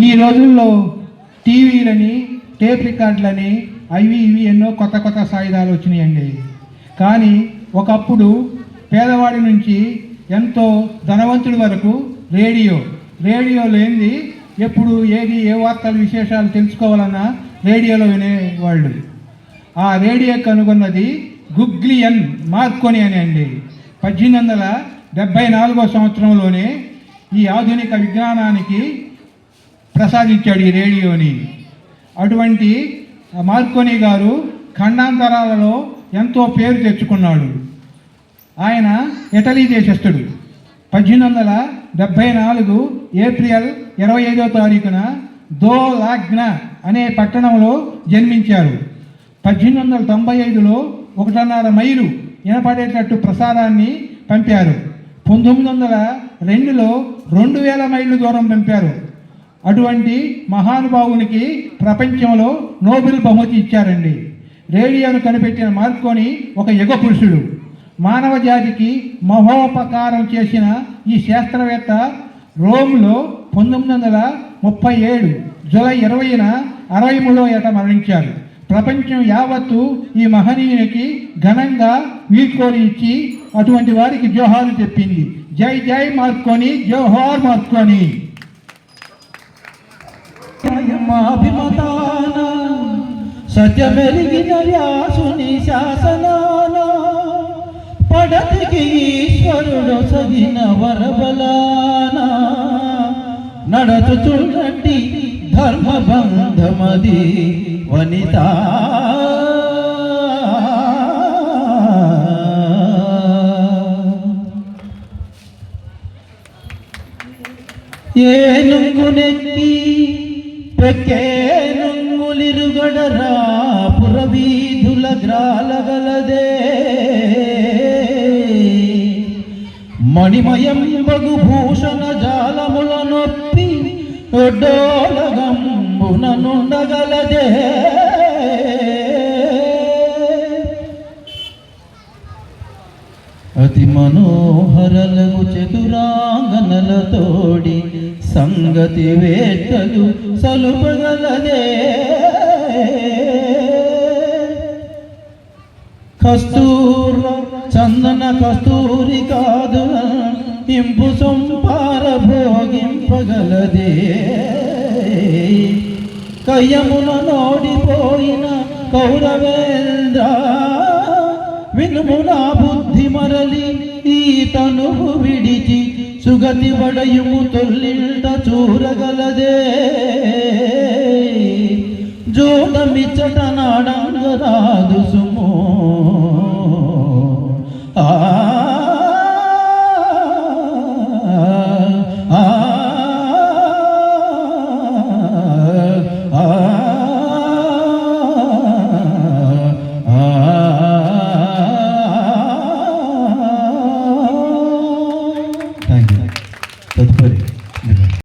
ఈ రోజుల్లో టీవీలని, టేప్ రికార్డులని, అవి ఇవి ఎన్నో కొత్త కొత్త సాయుధాలు వచ్చినాయండి. కానీ ఒకప్పుడు పేదవాడి నుంచి ఎంతో ధనవంతుడి వరకు రేడియో లేనిది ఎప్పుడు ఏది ఏ వార్తలు విశేషాలు తెలుసుకోవాలన్నా రేడియోలో వినేవాళ్ళు. ఆ రేడియో కనుగొన్నది గుగ్లియన్ మార్కోని అని అండి. 1874 సంవత్సరంలోనే ఈ ఆధునిక విజ్ఞానానికి ప్రసాదించాడు ఈ రేడియోని. అటువంటి మార్కోని గారు ఖండాంతరాలలో ఎంతో పేరు తెచ్చుకున్నాడు. ఆయన ఇటలీ దేశస్థుడు. 1874 ఏప్రిల్ 25వ తారీఖున దోలాగ్న అనే పట్టణంలో జన్మించారు. 1895లో 1.5 మైలు వినపడేటట్టు ప్రసారాన్ని పంపారు. 1902లో 2000 మైళ్ళు దూరం పంపారు. అటువంటి మహానుభావునికి ప్రపంచంలో నోబెల్ బహుమతి ఇచ్చారండి. రేడియోను కనిపెట్టిన మార్కోని ఒక యుగ పురుషుడు. మానవ జాతికి మహోపకారం చేసిన ఈ శాస్త్రవేత్త రోమ్లో 1937 జూలై 20న 63వ ఏట మరణించారు. ప్రపంచం యావత్తు ఈ మహనీయునికి ఘనంగా వీడ్కోలు ఇచ్చి అటువంటి వారికి జోహారు చెప్పింది. జై జై మార్కోని, జోహార్ మార్కోని. సత్యమెరిగిన వ్యాసుని శాసనాన పడతికి ఈశ్వరుడు సగిన వరబలాన నడచుచున్నట్టి ధర్మబంధమది వనిత. ఏనుగునెక్కి పెక్కేనుంగులిరుగడరా పురవీధుల గ్రాలగలదే మణిమయం బగు భూషణ జాలముల నొప్పి ఒడ్డోలగంబున నుండగలదే అతి మనోహరలగు చతురాంగనలతోడి సంగతి వేత్తలు సలుపగలదే కస్తూర చందన కస్తూరి కాదు ఇంపు సొంపార భోగింపగలదే కయ్యమున నోడిపోయిన కౌరవేంద్ర వినుమునా బుద్ధి మరలి ఈ తనువు విడిచి సుగతి వడయుము తొల్లింట చూరగలదే జోడమిచ్చట నాడంగరాదు